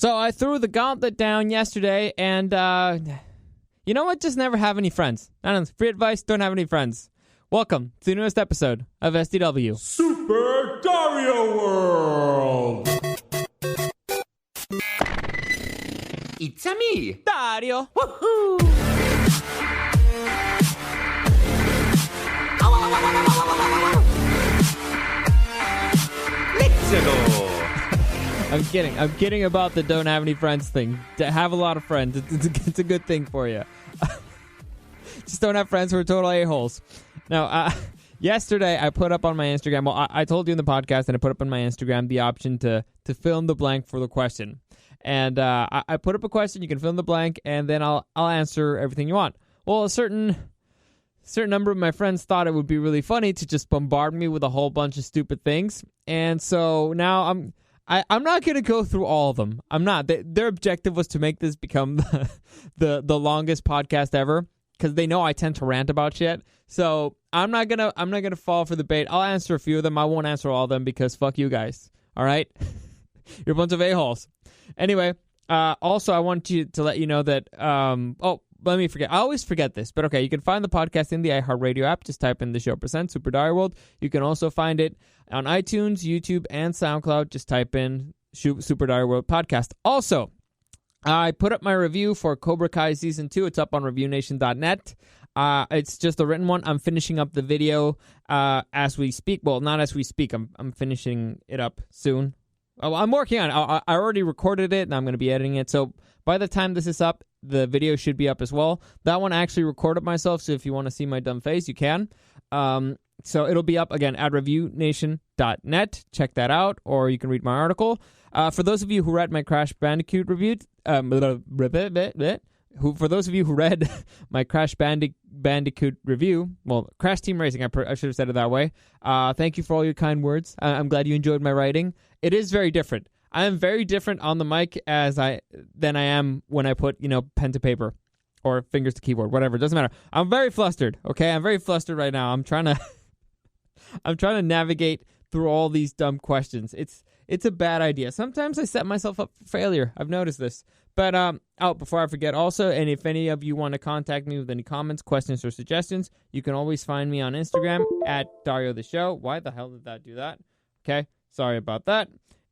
So I threw the gauntlet down yesterday, and you know what? Just never have any friends. I don't know. Free advice, don't have any friends. Welcome to the newest episode of SDW. Super Dario World! It's a me, Dario! Woohoo! Let's go! I'm kidding about the don't have any friends thing. To have a lot of friends. It's a good thing for you. Just don't have friends who are total a-holes. Now, yesterday I put up on my Instagram, well, I told you in the podcast, and I put up on my Instagram the option to fill in the blank for the question. And I put up a question, you can fill in the blank, and then I'll answer everything you want. Well, a certain number of my friends thought it would be really funny to just bombard me with a whole bunch of stupid things. And so now I'm not going to go through all of them. I'm not. Their objective was to make this become the longest podcast ever, because they know I tend to rant about shit. So I'm not gonna fall for the bait. I'll answer a few of them. I won't answer all of them because fuck you guys. All right, you're a bunch of a-holes. Anyway, also I want to let you know that let me forget. I always forget this, but okay, you can find the podcast in the iHeartRadio app. Just type in The Show Presents Super Dario World. You can also find it on iTunes, YouTube, and SoundCloud. Just type in Super Dario World Podcast. Also, I put up my review for Cobra Kai Season 2. It's up on ReviewNation.net. It's just a written one. I'm finishing up the video as we speak. Well, not as we speak. I'm finishing it up soon. I'm working on it. I already recorded it, and I'm going to be editing it. So by the time this is up, the video should be up as well. That one I actually recorded myself, so if you want to see my dumb face, you can. So it'll be up, again, at ReviewNation.net. Check that out, or you can read my article. For those of you who read my Crash Bandicoot review, for those of you who read my Crash Bandicoot review, well, Crash Team Racing, I should have said it that way. Thank you for all your kind words. I'm glad you enjoyed my writing. It is very different. I am very different on the mic than I am when I put, pen to paper or fingers to keyboard, whatever. It doesn't matter. I'm very flustered. Okay, I'm very flustered right now. I'm trying to navigate through all these dumb questions. It's a bad idea. Sometimes I set myself up for failure. I've noticed this. But before I forget also, and if any of you want to contact me with any comments, questions, or suggestions, you can always find me on Instagram at Dario the Show. Why the hell did that do that? Okay, sorry about that.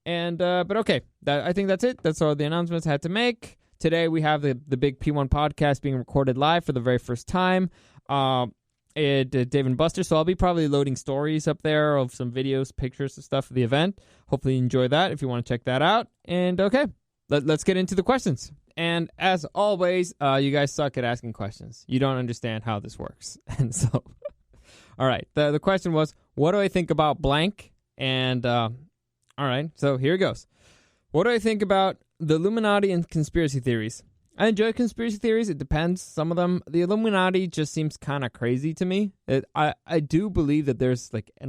And but okay, I think that's it. That's all the announcements I had to make. Today we have the Big P1 podcast being recorded live for the very first time. Dave and Buster, so I'll be probably loading stories up there of some videos, pictures, and stuff of the event. Hopefully you enjoy that if you want to check that out. And okay, let's get into the questions. And as always, you guys suck at asking questions. You don't understand how this works. And so, all right, the question was, what do I think about blank? And all right, so here it goes. What do I think about the Illuminati and conspiracy theories? I enjoy conspiracy theories. It depends. Some of them, the Illuminati just seems kind of crazy to me. I do believe that there's like a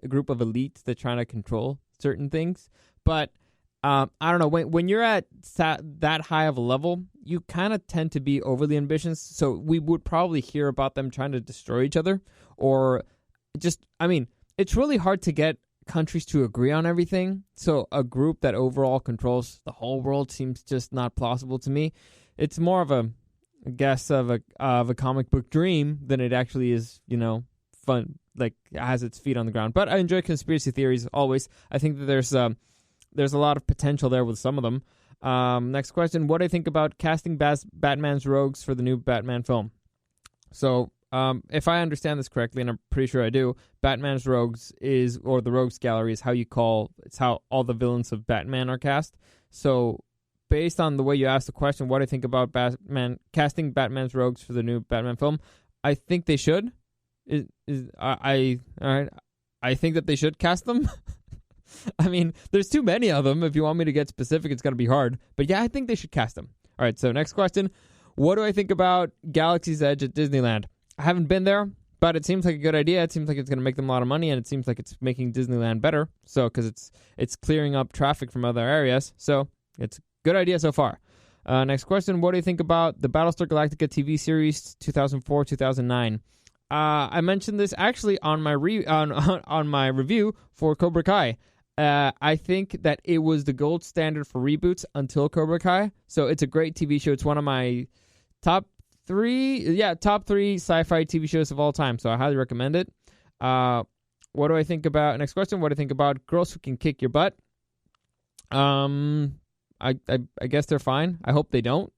group of elites that trying to control certain things. But I don't know. When you're at that high of a level, you kind of tend to be overly ambitious. So we would probably hear about them trying to destroy each other, or just, it's really hard to get countries to agree on everything. So a group that overall controls the whole world seems just not plausible to me. It's more of a guess of a comic book dream than it actually is, fun, like has its feet on the ground. But I enjoy conspiracy theories always. I think that there's a lot of potential there with some of them. Next question: what do I think about casting Batman's rogues for the new Batman film? So if I understand this correctly, and I'm pretty sure I do, Batman's rogues or the rogues gallery is it's how all the villains of Batman are cast. So based on the way you asked the question, what do I think about casting Batman's rogues for the new Batman film? I think they should. I think that they should cast them. There's too many of them. If you want me to get specific, it's going to be hard. But yeah, I think they should cast them. All right, so next question. What do I think about Galaxy's Edge at Disneyland? I haven't been there, but it seems like a good idea. It seems like it's going to make them a lot of money, and it seems like it's making Disneyland better. So, because it's clearing up traffic from other areas. So, it's a good idea so far. Next question. What do you think about the Battlestar Galactica TV series 2004-2009? I mentioned this actually on my on my review for Cobra Kai. I think that it was the gold standard for reboots until Cobra Kai. So it's a great TV show. It's one of my top three sci-fi TV shows of all time. So I highly recommend it. What do I think about, next question, what do I think about girls who can kick your butt? I guess they're fine. I hope they don't.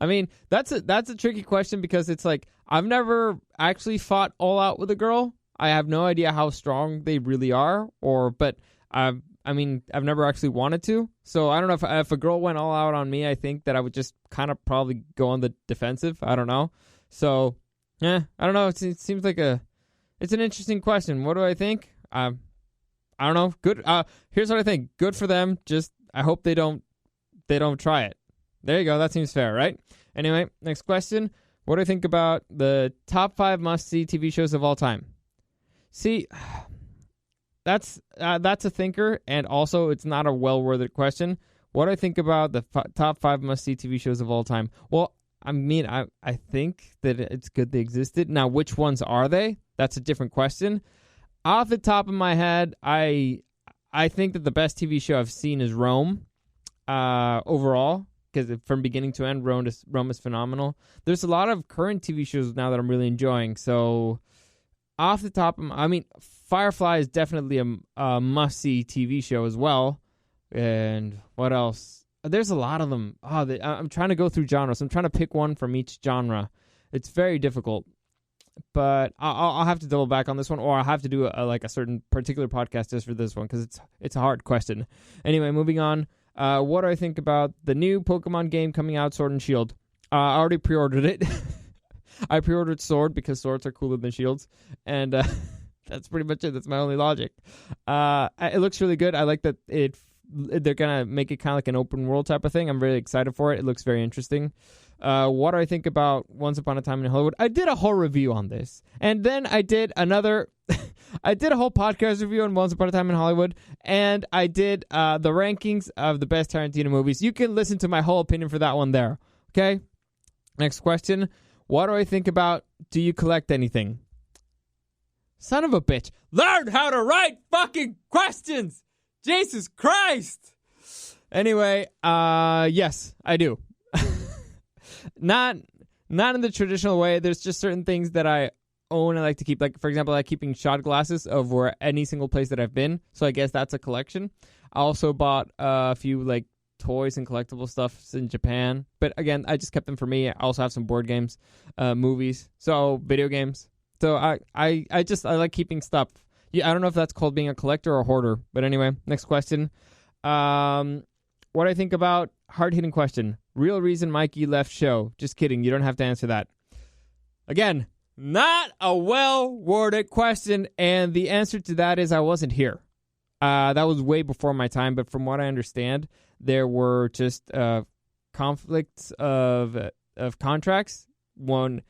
I mean, that's a tricky question because it's like, I've never actually fought all out with a girl. I have no idea how strong they really are, but I've never actually wanted to. So I don't know if a girl went all out on me, I think that I would just kind of probably go on the defensive. I don't know. So, I don't know. It seems like it's an interesting question. What do I think? I don't know. Good. Here's what I think. Good for them. Just, I hope they don't try it. There you go. That seems fair, right? Anyway, next question. What do I think about the top 5 must-see TV shows of all time? See, that's a thinker, and also it's not a well-worded question. What do I think about the top 5 must-see TV shows of all time? Well, I mean, I think that it's good they existed. Now, which ones are they? That's a different question. Off the top of my head, I think that the best TV show I've seen is Rome, overall, because from beginning to end, Rome is phenomenal. There's a lot of current TV shows now that I'm really enjoying, so off the top of Firefly is definitely a must-see TV show as well. And what else? There's a lot of them. I'm trying to go through genres. I'm trying to pick one from each genre. It's very difficult. But I'll have to double back on this one, or I'll have to do a certain particular podcast just for this one, because it's a hard question. Anyway, moving on. What do I think about the new Pokemon game coming out, Sword and Shield? I already pre-ordered it. I pre-ordered Sword because swords are cooler than shields, and that's pretty much it. That's my only logic. It looks really good. I like that they're gonna make it kind of like an open world type of thing. I'm really excited for it. It looks very interesting. What do I think about Once Upon a Time in Hollywood? I did a whole review on this, and then I did another. I did a whole podcast review on Once Upon a Time in Hollywood, and I did the rankings of the best Tarantino movies. You can listen to my whole opinion for that one there. Okay. Next question. What do I think about Do You Collect Anything? Son of a bitch. Learn how to write fucking questions. Jesus Christ. Anyway, yes, I do. Not in the traditional way. There's just certain things that I own and like to keep. Like, for example, I like keeping shot glasses of where any single place that I've been. So I guess that's a collection. I also bought a few like toys and collectible stuff in Japan. But again, I just kept them for me. I also have some board games, movies, so video games. So I like keeping stuff. Yeah, I don't know if that's called being a collector or a hoarder. But anyway, next question. What do I think about hard-hitting question? Real reason Mikey left show. Just kidding. You don't have to answer that. Again, not a well-worded question, and the answer to that is I wasn't here. That was way before my time, but from what I understand, there were just conflicts of contracts. There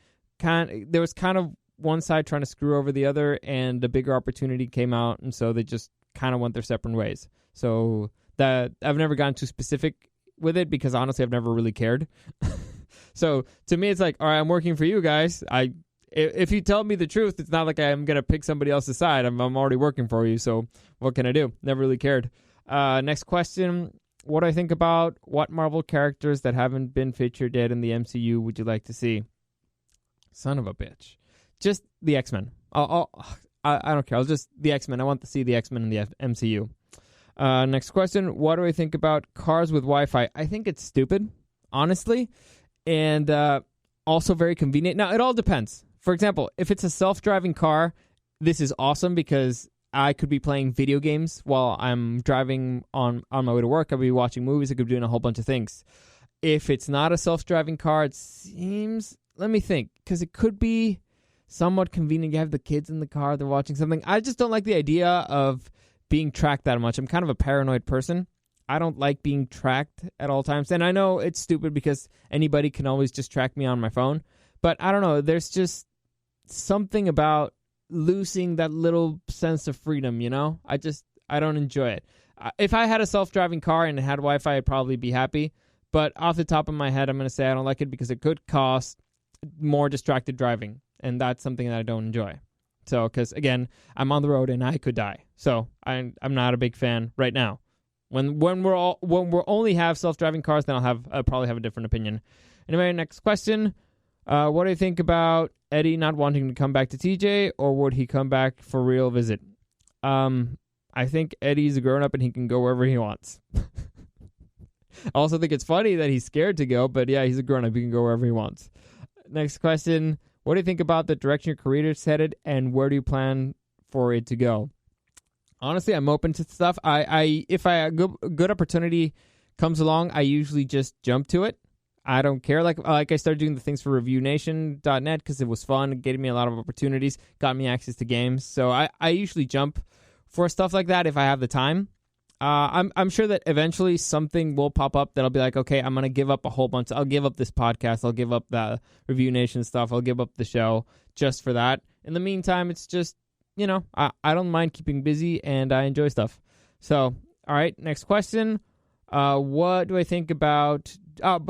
was kind of one side trying to screw over the other, and a bigger opportunity came out, and so they just kind of went their separate ways. So that I've never gotten too specific with it because honestly, I've never really cared. So to me, it's like, all right, I'm working for you guys. If you tell me the truth, it's not like I'm gonna pick somebody else's side. I'm already working for you. So what can I do? Never really cared. Next question. What do I think about what Marvel characters that haven't been featured yet in the MCU would you like to see? Son of a bitch. Just the X-Men. I don't care. I'll just the X-Men. I want to see the X-Men in the MCU. Next question. What do I think about cars with Wi-Fi? I think it's stupid, honestly, and also very convenient. Now, it all depends. For example, if it's a self-driving car, this is awesome because I could be playing video games while I'm driving on my way to work. I could be watching movies. I could be doing a whole bunch of things. If it's not a self-driving car, it seems... Let me think, because it could be somewhat convenient. You have the kids in the car, they're watching something. I just don't like the idea of being tracked that much. I'm kind of a paranoid person. I don't like being tracked at all times. And I know it's stupid because anybody can always just track me on my phone. But I don't know. There's just something about losing that little sense of freedom, you know? I don't enjoy it. If I had a self-driving car and it had Wi-Fi, I'd probably be happy. But off the top of my head, I'm going to say I don't like it because it could cost more distracted driving. And that's something that I don't enjoy. So, because again, I'm on the road and I could die. So I'm not a big fan right now. When we're only have self-driving cars, then I'll probably have a different opinion. Anyway, next question. What do you think about Eddie not wanting to come back to TJ, or would he come back for real visit? I think Eddie's a grown-up and he can go wherever he wants. I also think it's funny that he's scared to go, but yeah, he's a grown-up. He can go wherever he wants. Next question. What do you think about the direction your career is headed, and where do you plan for it to go? Honestly, I'm open to stuff. If a good opportunity comes along, I usually just jump to it. I don't care. Like I started doing the things for ReviewNation.net because it was fun, getting me a lot of opportunities, got me access to games. So I usually jump for stuff like that if I have the time. I'm sure that eventually something will pop up that I'll be like, okay, I'm gonna give up a whole bunch. I'll give up this podcast. I'll give up the Review Nation stuff. I'll give up the show just for that. In the meantime, it's just, I don't mind keeping busy and I enjoy stuff. So, all right, next question. What do I think about? But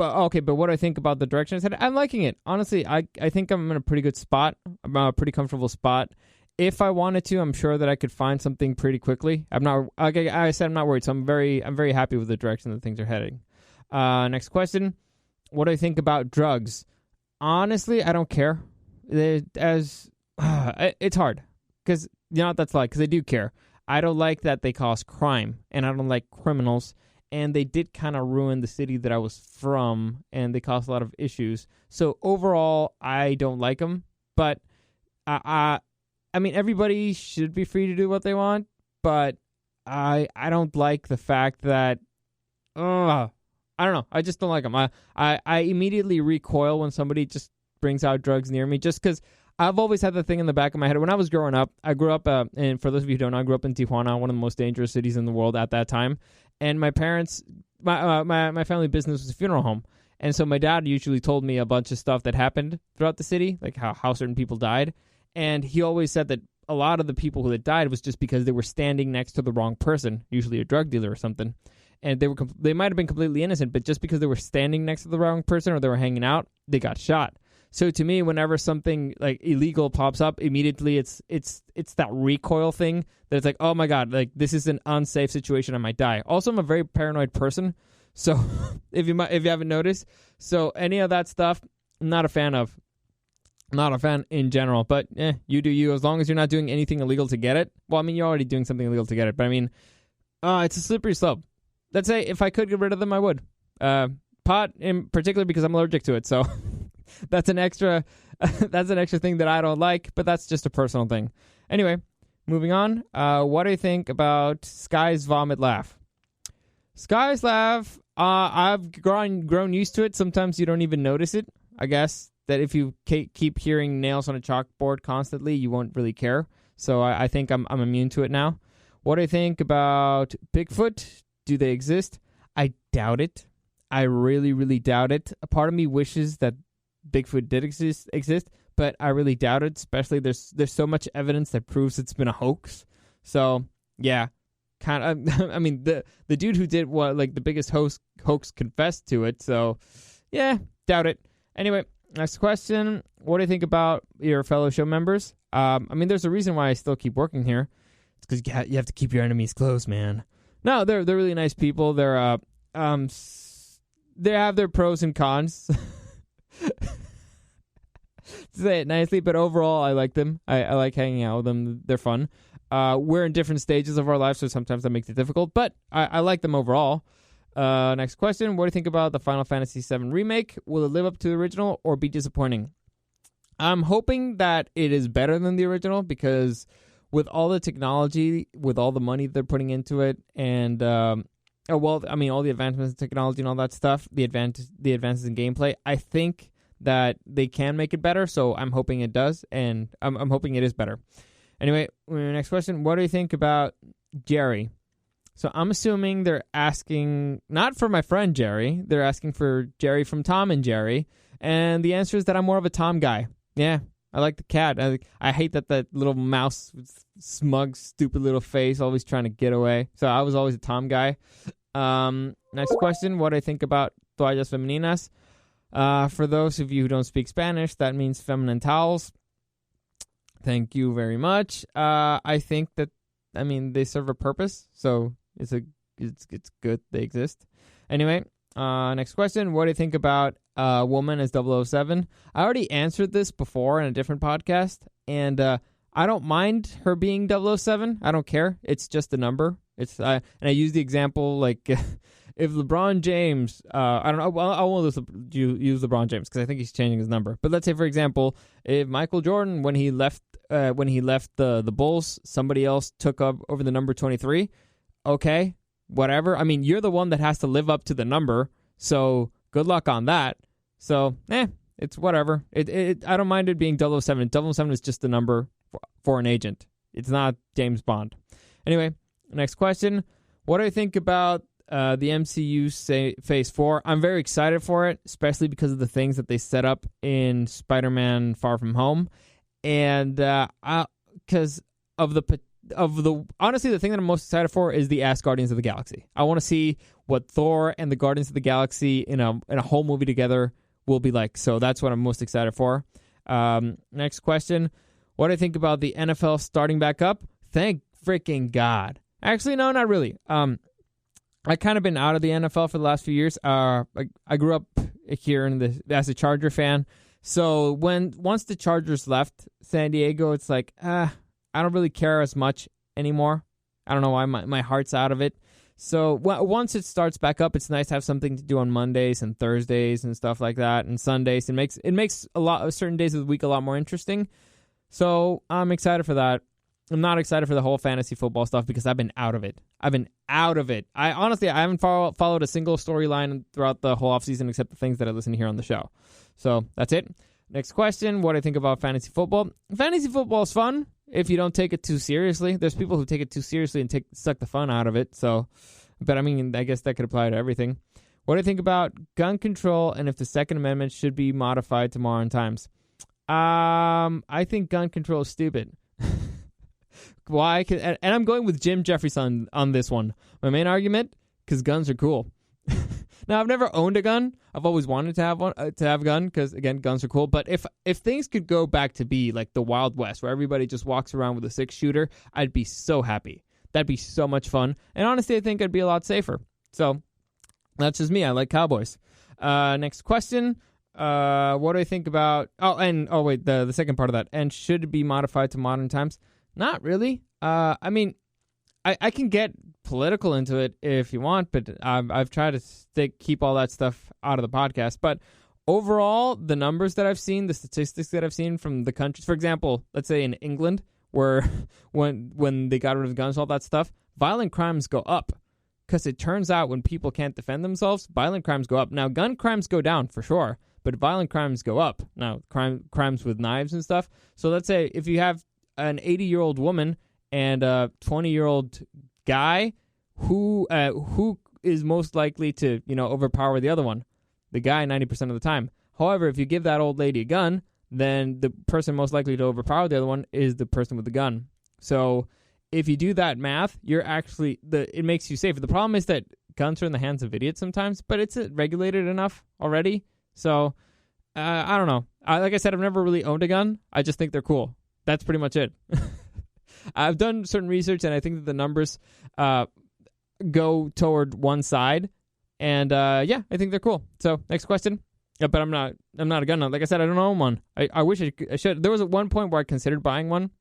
what do I think about the direction I said? I'm liking it. Honestly, I think I'm in a pretty good spot. I'm in a pretty comfortable spot. If I wanted to, I'm sure that I could find something pretty quickly. I'm not. Like I said, I'm not worried. So I'm very happy with the direction that things are heading. Next question. What do I think about drugs? Honestly, I don't care. It's hard because you know what that's like. Because I do care. I don't like that they cause crime, and I don't like criminals. And they did kind of ruin the city that I was from, and they caused a lot of issues. So overall, I don't like them. But I mean, everybody should be free to do what they want. But I don't like the fact that, I don't know. I just don't like them. I immediately recoil when somebody just brings out drugs near me, just because I've always had the thing in the back of my head. When I was growing up, I grew up, and for those of you who don't know, I grew up in Tijuana, one of the most dangerous cities in the world at that time. And my parents, my family business was a funeral home. And so my dad usually told me a bunch of stuff that happened throughout the city, like how certain people died. And he always said that a lot of the people who had died was just because they were standing next to the wrong person, usually a drug dealer or something. And they might have been completely innocent, but just because they were standing next to the wrong person or they were hanging out, they got shot. So to me, whenever something like illegal pops up, immediately it's that recoil thing that it's like, oh my God, like this is an unsafe situation, I might die. Also, I'm a very paranoid person, so if you haven't noticed, so any of that stuff, I'm not a fan of. I'm not a fan in general, but you do you. As long as you're not doing anything illegal to get it. Well, I mean, you're already doing something illegal to get it, but I mean, it's a slippery slope. Let's say if I could get rid of them, I would. Pot in particular because I'm allergic to it, so. That's an extra thing that I don't like, but that's just a personal thing. Anyway, moving on. What do you think about Sky's vomit laugh? Sky's laugh, I've grown used to it. Sometimes you don't even notice it. I guess that if you keep hearing nails on a chalkboard constantly, you won't really care. So I think I'm immune to it now. What do you think about Bigfoot? Do they exist? I doubt it. I really, really doubt it. A part of me wishes that Bigfoot did exist, but I really doubt it. Especially there's so much evidence that proves it's been a hoax. So yeah, kind of. I mean, the dude who did the biggest hoax confessed to it. So yeah, doubt it. Anyway, next question. What do you think about your fellow show members? I mean, there's a reason why I still keep working here. It's because you have to keep your enemies close, man. No, they're really nice people. They have their pros and cons. To say it nicely, but overall I like them. I like hanging out with them. They're fun. We're in different stages of our lives, so sometimes that makes it difficult, but I like them overall. Next question. What do you think about the Final Fantasy VII Remake? Will it live up to the original or be disappointing? I'm hoping that it is better than the original, because with all the technology, with all the money they're putting into it, and all the advancements in technology and all that stuff, the advances in gameplay, I think that they can make it better, so I'm hoping it does, and I'm hoping it is better. Anyway, next question. What do you think about Jerry? So I'm assuming they're asking, not for my friend Jerry, they're asking for Jerry from Tom and Jerry, and the answer is that I'm more of a Tom guy. Yeah, I like the cat. I hate that little mouse with smug, stupid little face, always trying to get away. So I was always a Tom guy. Next question. What do I think about toallas femeninas? For those of you who don't speak Spanish, that means feminine towels. Thank you very much. I think that, they serve a purpose, so it's good they exist. Anyway, next question. What do you think about a woman as 007? I already answered this before in a different podcast, and I don't mind her being 007. I don't care. It's just a number. And I use the example like if LeBron James, I don't know. Well, I won't use LeBron James because I think he's changing his number. But let's say, for example, if Michael Jordan, when he left the Bulls, somebody else took up over the number 23. Okay, whatever. You're the one that has to live up to the number. So good luck on that. So it's whatever. I don't mind it being 007. 007 is just a number for an agent. It's not James Bond. Anyway, next question. What do you think about the MCU Phase 4? I'm very excited for it, especially because of the things that they set up in Spider-Man Far From Home. And because of the honestly, the thing that I'm most excited for is the Ask Guardians of the Galaxy. I want to see what Thor and the Guardians of the Galaxy in a whole movie together will be like. So that's what I'm most excited for. Next question. What do I think about the NFL starting back up? Thank freaking God. Actually, no, not really. I kind of been out of the NFL for the last few years. I grew up here as a Charger fan. So once the Chargers left San Diego, it's like, I don't really care as much anymore. I don't know why my heart's out of it. So once it starts back up, it's nice to have something to do on Mondays and Thursdays and stuff like that, and Sundays. It makes a lot of certain days of the week a lot more interesting. So I'm excited for that. I'm not excited for the whole fantasy football stuff because I've been out of it. I honestly haven't followed a single storyline throughout the whole offseason except the things that I listen to here on the show. So that's it. Next question. What do I think about fantasy football? Fantasy football is fun if you don't take it too seriously. There's people who take it too seriously and suck the fun out of it. But I guess that could apply to everything. What do you think about gun control and if the Second Amendment should be modified to modern times? I think gun control is stupid. Why? And I'm going with Jim Jefferson on this one. My main argument, because guns are cool. Now, I've never owned a gun. I've always wanted to have one, to have a gun, because again, guns are cool. But if things could go back to be like the Wild West, where everybody just walks around with a 6-shooter, I'd be so happy. That'd be so much fun. And honestly, I think I'd be a lot safer. So that's just me. I like cowboys. Next question. What do I think about? The second part of that. And should it be modified to modern times? Not really. I can get political into it if you want, but I've tried to keep all that stuff out of the podcast. But overall, the numbers that I've seen, the statistics that I've seen from the countries, for example, let's say in England, where when they got rid of guns, all that stuff, violent crimes go up. Because it turns out when people can't defend themselves, violent crimes go up. Now, gun crimes go down for sure, but violent crimes go up. Now, crimes with knives and stuff. So let's say if you have an 80-year-old woman and a 20-year-old guy, who is most likely to, overpower the other one? The guy 90% of the time. However, if you give that old lady a gun, then the person most likely to overpower the other one is the person with the gun. So if you do that math, it makes you safer. The problem is that guns are in the hands of idiots sometimes, but it's regulated enough already. So I don't know. Like I said, I've never really owned a gun. I just think they're cool. That's pretty much it. I've done certain research, and I think that the numbers go toward one side. And I think they're cool. So next question. Yeah, but I'm not a gun nut. Like I said, I don't own one. I wish I should. There was at one point where I considered buying one.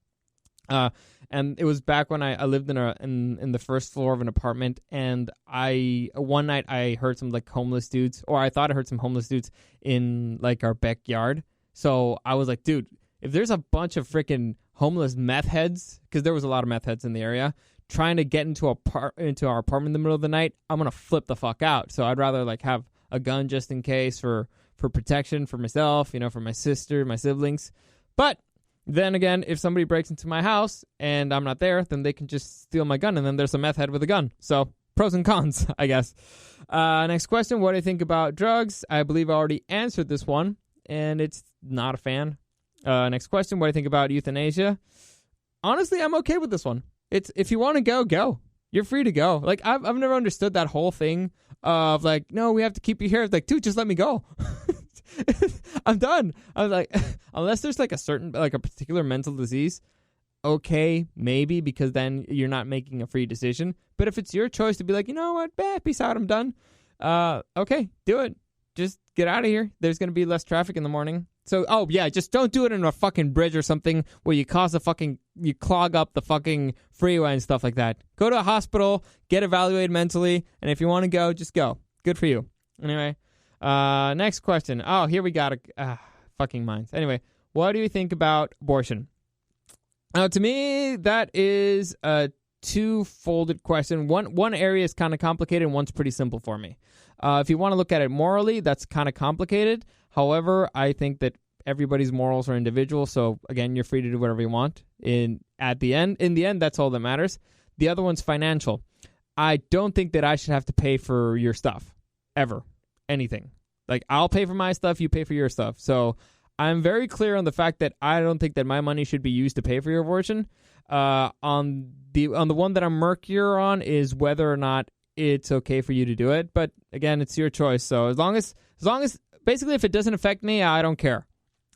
And it was back when I lived in the first floor of an apartment, and one night I heard some homeless dudes, or I thought I heard some homeless dudes in our backyard. So I was like, dude, if there's a bunch of freaking homeless meth heads, because there was a lot of meth heads in the area, trying to get into our apartment in the middle of the night, I'm gonna flip the fuck out. So I'd rather have a gun just in case for protection for myself, for my sister, my siblings. But then again, if somebody breaks into my house and I'm not there, then they can just steal my gun, and then there's a meth head with a gun. So pros and cons, I guess. Next question. What do you think about drugs? I believe I already answered this one, and it's not a fan. Next question. What do you think about euthanasia? Honestly, I'm okay with this one. It's if you want to go. You're free to go. I've never understood that whole thing of no, we have to keep you here. It's dude, just let me go. I'm done. I was like, unless there's like a particular mental disease, okay, maybe, because then you're not making a free decision. But if it's your choice to be like, you know what, peace out, I'm done. Okay, do it. Just get out of here. There's going to be less traffic in the morning. So, just don't do it in a fucking bridge or something where you you clog up the fucking freeway and stuff like that. Go to a hospital, get evaluated mentally, and if you want to go, just go. Good for you. Anyway, next question. Oh, here we got fucking minds. Anyway, what do you think about abortion? To me, that is a two-folded question. One area is kind of complicated, and one's pretty simple for me. If you want to look at it morally, that's kind of complicated. However, I think that everybody's morals are individual, so again, you're free to do whatever you want. In the end, that's all that matters. The other one's financial. I don't think that I should have to pay for your stuff, ever, anything. Like, I'll pay for my stuff, you pay for your stuff. So I'm very clear on the fact that I don't think that my money should be used to pay for your abortion. On the one that I'm murkier on is whether or not it's okay for you to do it. But again, it's your choice. So as long as basically, if it doesn't affect me, I don't care.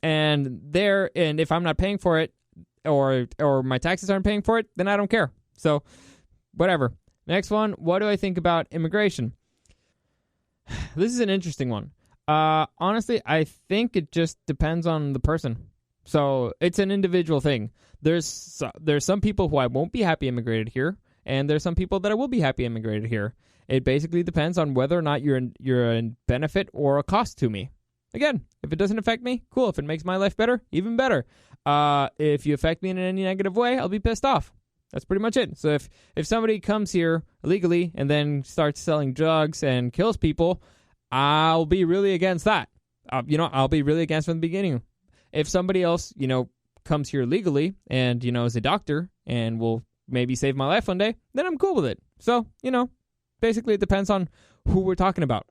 And if I'm not paying for it, or my taxes aren't paying for it, then I don't care. So whatever. Next one. What do I think about immigration? This is an interesting one. Honestly, I think it just depends on the person. So it's an individual thing. There's some people who I won't be happy immigrated here, and there's some people that I will be happy immigrated here. It basically depends on whether or not you're a benefit or a cost to me. Again, if it doesn't affect me, cool. If it makes my life better, even better. If you affect me in any negative way, I'll be pissed off. That's pretty much it. So if somebody comes here illegally and then starts selling drugs and kills people, I'll be really against that. I'll be really against from the beginning. If somebody else, comes here legally and, is a doctor and will maybe save my life one day, then I'm cool with it. So, basically it depends on who we're talking about.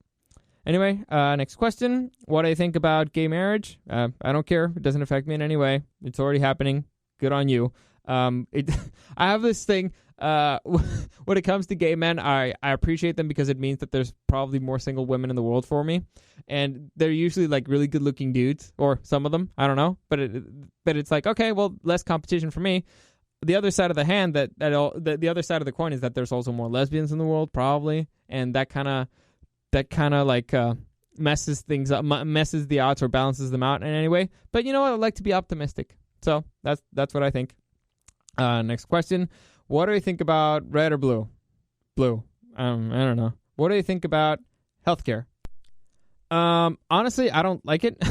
Anyway, next question. What do I think about gay marriage? I don't care. It doesn't affect me in any way. It's already happening. Good on you. I have this thing. When it comes to gay men, I appreciate them because it means that there's probably more single women in the world for me, and they're usually like really good looking dudes, or some of them, I don't know, but it's like, okay, well, less competition for me. The other side of the hand, the other side of the coin is that there's also more lesbians in the world, probably, and that kind of like messes things up, messes the odds or balances them out in any way. But you know what? I like to be optimistic, so that's what I think. Next question. What do you think about red or blue? Blue. I don't know. What do you think about healthcare? Honestly, I don't like it.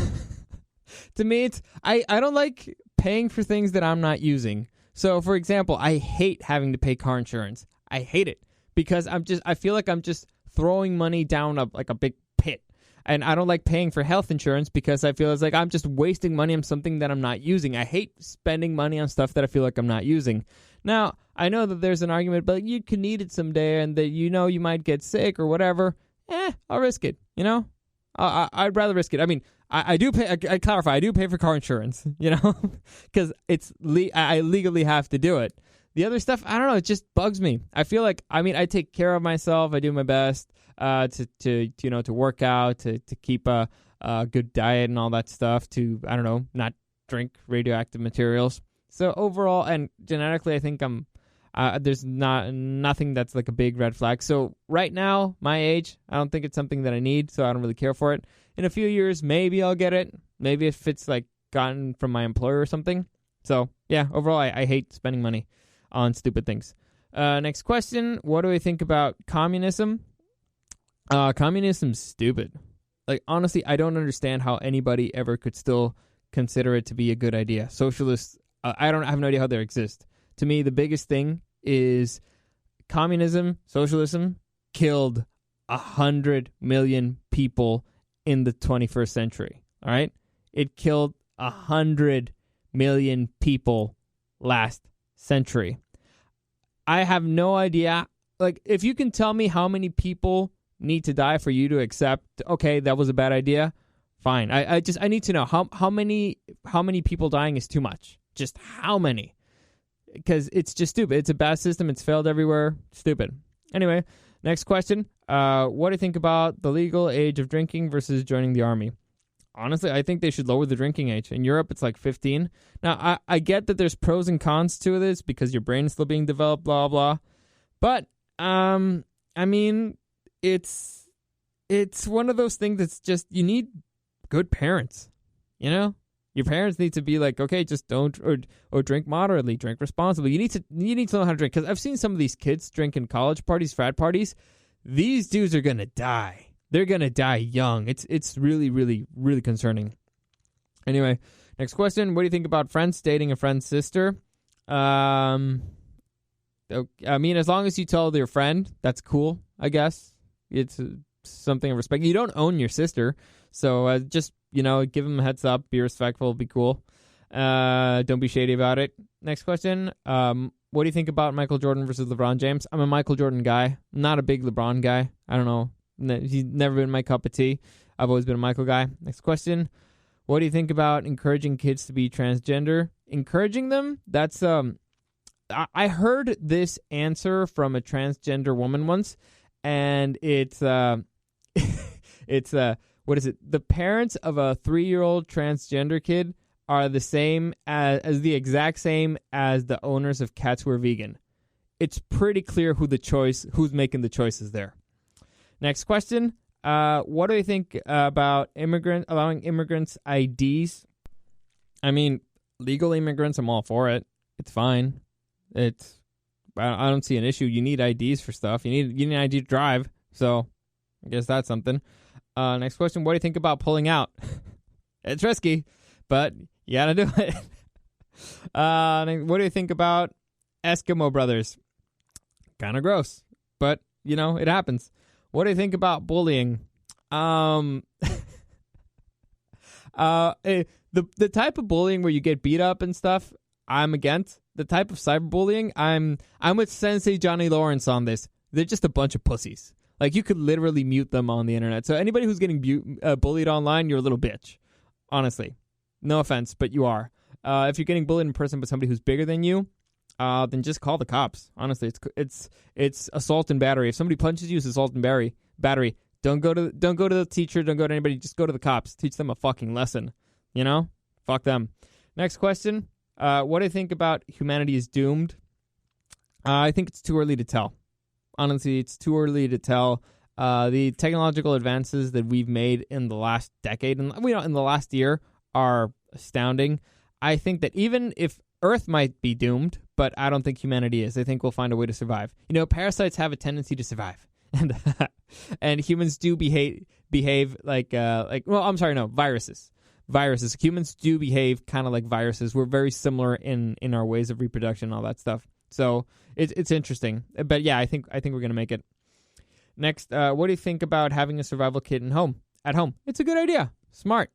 To me, I don't like paying for things that I'm not using. So, for example, I hate having to pay car insurance. I hate it because I feel like I'm just throwing money down a big pit. And I don't like paying for health insurance because I feel it's like I'm just wasting money on something that I'm not using. I hate spending money on stuff that I feel like I'm not using. Now, I know that there's an argument, but you could need it someday and that you might get sick or whatever. I'll risk it, I'd rather risk it. I mean, I do pay, I clarify, I do pay for car insurance, because I legally have to do it. The other stuff, I don't know, it just bugs me. I feel like, I take care of myself. I do my best to work out, to keep a good diet and all that stuff, to, I don't know, not drink radioactive materials. So overall, and genetically, I think there's nothing that's like a big red flag. So right now, my age, I don't think it's something that I need, so I don't really care for it. In a few years, maybe I'll get it. Maybe if it's like gotten from my employer or something. So yeah, overall, I hate spending money on stupid things. Next question. What do I think about communism? Communism's stupid. Like, honestly, I don't understand how anybody ever could still consider it to be a good idea. Socialists, I have no idea how they exist. To me, the biggest thing is communism, socialism, killed 100 million people in the 21st century. All right? It killed 100 million people last century. I have no idea. Like, if you can tell me how many people need to die for you to accept, okay, that was a bad idea, fine. I need to know how many people dying is too much. Just how many? Because it's just stupid. It's a bad system. It's failed everywhere. Stupid. Anyway, next question. What do you think about the legal age of drinking versus joining the army? honestly, I think they should lower the drinking age. In Europe, it's like 15. Now, I get that there's pros and cons to this because your brain's still being developed, blah, blah. But, I mean, it's one of those things that's just, you need good parents, you know? Your parents need to be like, okay, just don't, or drink moderately, drink responsibly. You need to know how to drink. Because I've seen some of these kids drink in college parties, frat parties. These dudes are going to die. They're going to die young. It's really, really, really concerning. Anyway, next question. What do you think about friends dating a friend's sister? I mean, as long as you tell your friend, that's cool, I guess. It's something of respect. You don't own your sister, so just, give them a heads up, be respectful, be cool. Don't be shady about it. Next question. What do you think about Michael Jordan versus LeBron James? I'm a Michael Jordan guy. I'm not a big LeBron guy. I don't know. He's never been my cup of tea. I've always been a Michael guy. Next question. What do you think about encouraging kids to be transgender? Encouraging them? That's I heard this answer from a transgender woman once, and it's what is it? The parents of a 3-year-old transgender kid are the same as the exact same as the owners of cats who are vegan. It's pretty clear who's making the choices there. Next question. What do you think about allowing immigrants IDs? I mean, legal immigrants, I'm all for it. It's fine. I don't see an issue. You need IDs for stuff. You need an ID to drive. So I guess that's something. Next question. What do you think about pulling out? It's risky, but you gotta do it. What do you think about Eskimo brothers? Kind of gross, but it happens. What do you think about bullying? The type of bullying where you get beat up and stuff, I'm against. The type of cyberbullying, I'm with Sensei Johnny Lawrence on this. They're just a bunch of pussies. Like, you could literally mute them on the internet. So anybody who's getting bullied online, you're a little bitch. Honestly. No offense, but you are. If you're getting bullied in person by somebody who's bigger than you, then just call the cops. Honestly, it's assault and battery. If somebody punches you, it's assault and battery. Don't go to the teacher. Don't go to anybody. Just go to the cops. Teach them a fucking lesson. Fuck them. Next question. What do you think about humanity is doomed? I think it's too early to tell. Honestly, it's too early to tell. The technological advances that we've made in the last decade and in the last year are astounding. I think that even if Earth might be doomed, but I don't think humanity is. I think we'll find a way to survive. Parasites have a tendency to survive, and humans do behave like viruses. Humans do behave kind of like viruses. We're very similar in our ways of reproduction and all that stuff. So it's interesting. But yeah, I think we're gonna make it. Next, what do you think about having a survival kit at home? It's a good idea. Smart.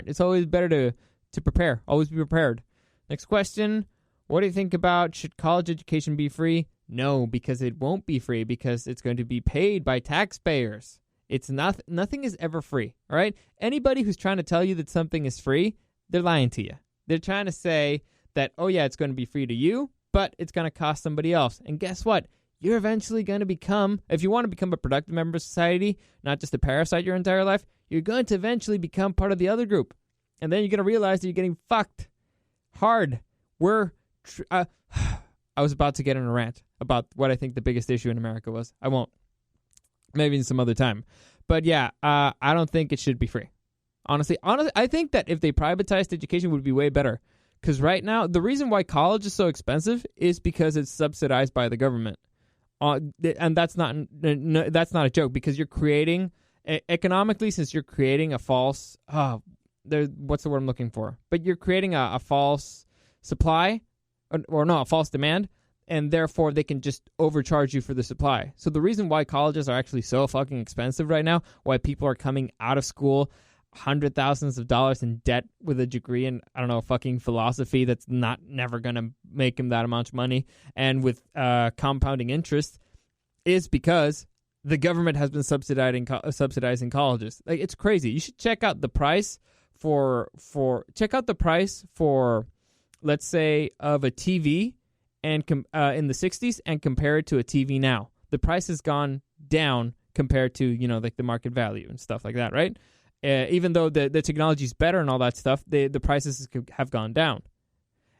It's always better to prepare. Always be prepared. Next question. What do you think about, should college education be free? No, because it won't be free, because it's going to be paid by taxpayers. It's nothing is ever free, all right? Anybody who's trying to tell you that something is free, they're lying to you. They're trying to say that, oh yeah, it's going to be free to you, but it's going to cost somebody else. And guess what? You're eventually going to become, if you want to become a productive member of society, not just a parasite your entire life, you're going to eventually become part of the other group. And then you're going to realize that you're getting fucked hard. I was about to get in a rant about what I think the biggest issue in America was. I won't. Maybe some other time. But yeah, I don't think it should be free. Honestly, I think that if they privatized education, it would be way better. Because right now, the reason why college is so expensive is because it's subsidized by the government. And that's not a joke, because you're creating, economically, since you're creating a false, what's the word I'm looking for? But you're creating a false supply, or no, a false demand, and therefore they can just overcharge you for the supply. So the reason why colleges are actually so fucking expensive right now, why people are coming out of school $100,000s of dollars in debt with a degree in, I don't know, fucking philosophy that's never going to make him that amount of money, and with compounding interest, is because the government has been subsidizing colleges. Like, it's crazy. You should check out the price for let's say, of a TV and in the 60s, and compare it to a TV now. The price has gone down compared to, like the market value and stuff like that, right? even though the technology is better and all that stuff, the prices have gone down.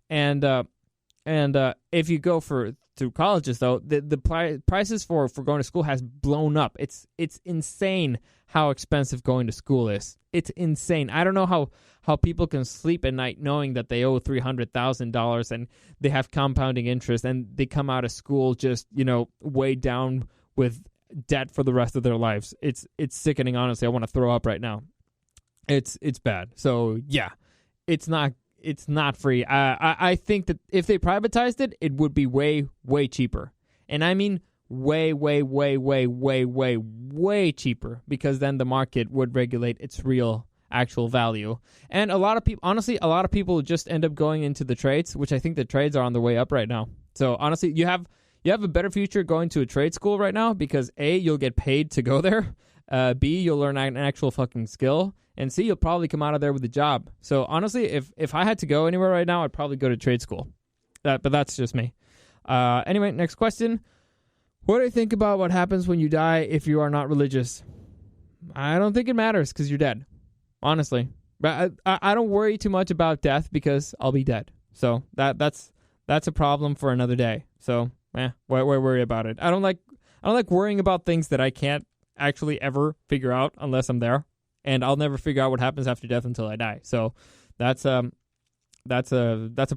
And if you go through colleges, though, the prices for going to school has blown up. It's insane how expensive going to school is. It's insane. I don't know how people can sleep at night knowing that they owe $300,000 and they have compounding interest and they come out of school just, weighed down with debt for the rest of their lives. It's sickening, honestly. I want to throw up right now. It's bad. So yeah, it's not free. I think that if they privatized it, it would be way, way cheaper. And I mean way, way, way, way, way, way, way cheaper, because then the market would regulate its real actual value. And a lot of people just end up going into the trades, which I think the trades are on the way up right now. So honestly, you have a better future going to a trade school right now, because A, you'll get paid to go there. B, you'll learn an actual fucking skill. And C, you'll probably come out of there with a job. So honestly, if I had to go anywhere right now, I'd probably go to trade school. But that's just me. Anyway, next question. What do you think about what happens when you die if you are not religious? I don't think it matters, because you're dead. Honestly. But I don't worry too much about death, because I'll be dead. So that's a problem for another day. So why worry about it? I don't like worrying about things that I can't actually ever figure out unless I'm there. And I'll never figure out what happens after death until I die. So that's a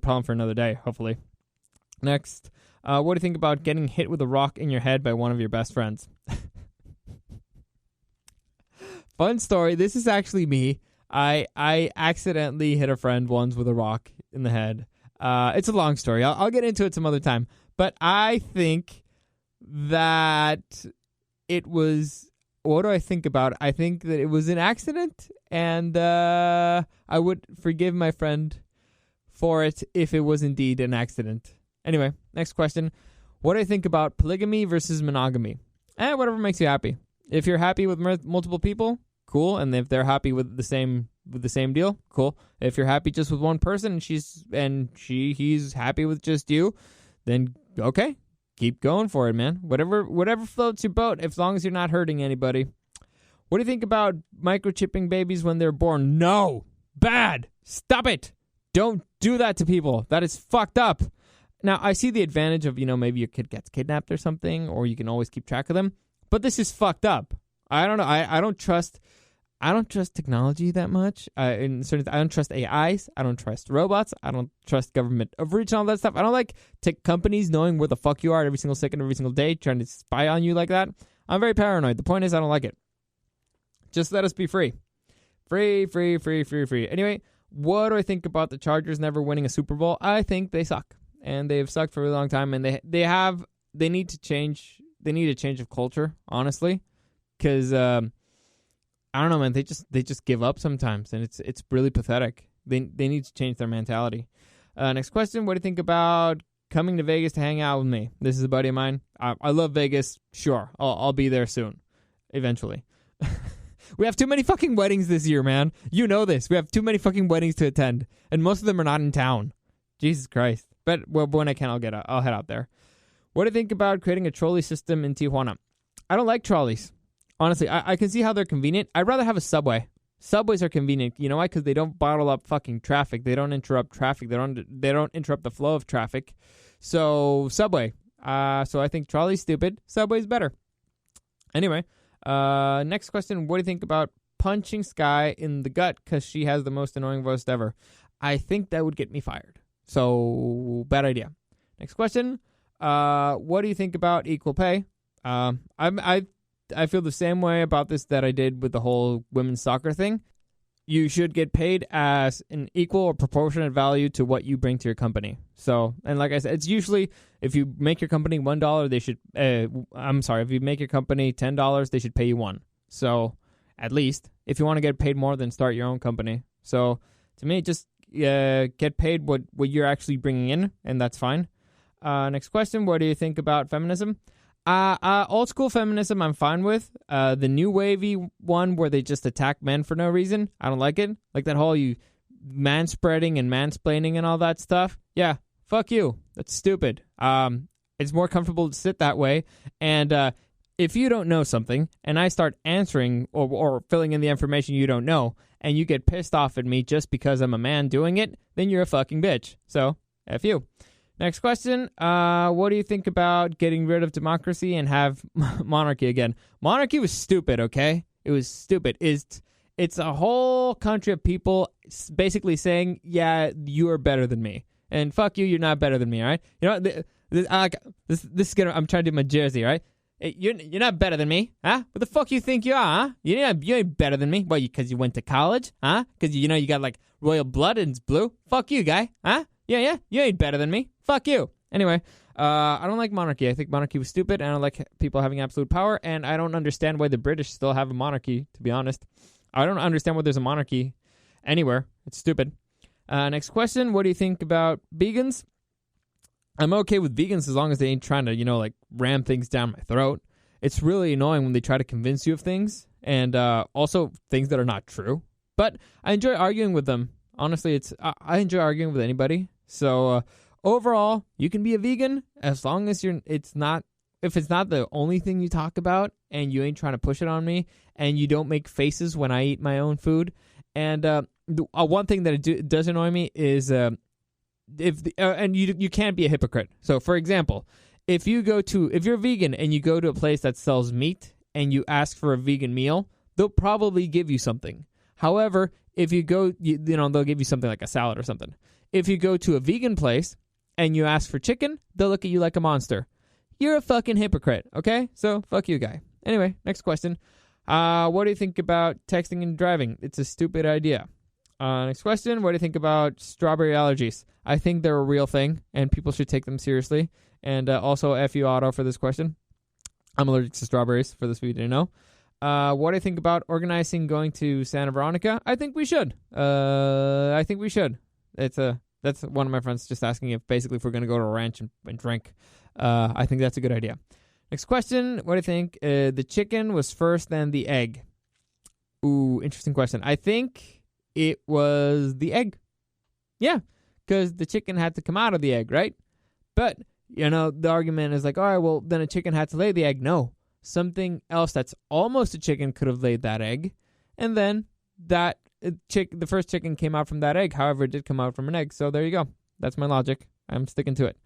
problem for another day, hopefully. Next, what do you think about getting hit with a rock in your head by one of your best friends? Fun story. This is actually me. I accidentally hit a friend once with a rock in the head. It's a long story. I'll get into it some other time. But I think that it was... What do I think about it? I think that it was an accident, and I would forgive my friend for it if it was indeed an accident. Anyway, next question. What do I think about polygamy versus monogamy? Whatever makes you happy. If you're happy with multiple people, cool. And if they're happy with the same deal, cool. If you're happy just with one person and he's happy with just you, then okay. Keep going for it, man. Whatever floats your boat, as long as you're not hurting anybody. What do you think about microchipping babies when they're born? No! Bad! Stop it! Don't do that to people. That is fucked up. Now, I see the advantage of, maybe your kid gets kidnapped or something, or you can always keep track of them. But this is fucked up. I don't know. I don't trust technology that much. I don't trust AIs. I don't trust robots. I don't trust government overreach and all that stuff. I don't like tech companies knowing where the fuck you are every single second, every single day, trying to spy on you like that. I'm very paranoid. The point is, I don't like it. Just let us be free. Free. Anyway, what do I think about the Chargers never winning a Super Bowl? I think they suck. And they've sucked for a really long time. And they need to change. They need a change of culture, honestly. Because... I don't know, man. They just give up sometimes, and it's really pathetic. They need to change their mentality. Next question. What do you think about coming to Vegas to hang out with me? This is a buddy of mine. I love Vegas. Sure, I'll be there soon, eventually. We have too many fucking weddings this year, man. You know this. We have too many fucking weddings to attend, and most of them are not in town. Jesus Christ. But when I can, I'll head out there. What do you think about creating a trolley system in Tijuana? I don't like trolleys. Honestly, I can see how they're convenient. I'd rather have a subway. Subways are convenient. You know why? Because they don't bottle up fucking traffic. They don't interrupt traffic. They don't interrupt the flow of traffic. So, subway. So I think trolley's stupid. Subway's better. Anyway, next question. What do you think about punching Sky in the gut because she has the most annoying voice ever? I think that would get me fired. So, bad idea. Next question. What do you think about equal pay? I feel the same way about this that I did with the whole women's soccer thing. You should get paid as an equal or proportionate value to what you bring to your company. So, and like I said, it's usually if you make your company $1, they should. If you make your company $10, they should pay you $1. So, at least if you want to get paid more, then start your own company. So, to me, just get paid what you're actually bringing in, and that's fine. Next question: what do you think about feminism? Old school feminism I'm fine with. The new wavy one where they just attack men for no reason, I don't like it. Like that whole you manspreading and mansplaining and all that stuff. Yeah, fuck you. That's stupid. It's more comfortable to sit that way. And if you don't know something and I start answering or filling in the information you don't know, and you get pissed off at me just because I'm a man doing it, then you're a fucking bitch. So, F you. Next question. What do you think about getting rid of democracy and have monarchy again? Monarchy was stupid, okay? It was stupid. It's a whole country of people basically saying, yeah, you are better than me. And fuck you, you're not better than me, all right? You know, this is gonna, I'm trying to do my jersey, all right? You're not better than me, huh? What the fuck you think you are, huh? You ain't better than me. What, because you went to college, huh? Because you got like royal blood and it's blue? Fuck you, guy, huh? Yeah, you ain't better than me. Fuck you. Anyway, I don't like monarchy. I think monarchy was stupid, and I don't like people having absolute power, and I don't understand why the British still have a monarchy, to be honest. I don't understand why there's a monarchy anywhere. It's stupid. Next question. What do you think about vegans? I'm okay with vegans as long as they ain't trying to, like ram things down my throat. It's really annoying when they try to convince you of things, and also things that are not true. But I enjoy arguing with them. Honestly, I enjoy arguing with anybody. So overall, you can be a vegan as long as if it's not the only thing you talk about and you ain't trying to push it on me and you don't make faces when I eat my own food. And one thing that it does annoy me is and you can't be a hypocrite. So for example, if you're vegan and you go to a place that sells meat and you ask for a vegan meal, they'll probably give you something. However, if you go, they'll give you something like a salad or something. If you go to a vegan place and you ask for chicken, they'll look at you like a monster. You're a fucking hypocrite, okay? So, fuck you, guy. Anyway, next question. What do you think about texting and driving? It's a stupid idea. Next question. What do you think about strawberry allergies? I think they're a real thing, and people should take them seriously. And also, F you, Otto, for this question. I'm allergic to strawberries, for this video, you know. What do you think about organizing going to Santa Veronica? I think we should. That's one of my friends just asking if we're going to go to a ranch and drink. I think that's a good idea. Next question. What do you think? The chicken was first, then the egg. Ooh, interesting question. I think it was the egg. Yeah, because the chicken had to come out of the egg, right? But, the argument is like, all right, well, then a chicken had to lay the egg. No. Something else that's almost a chicken could have laid that egg. And then the first chicken came out from that egg. However, it did come out from an egg. So there you go. That's my logic. I'm sticking to it.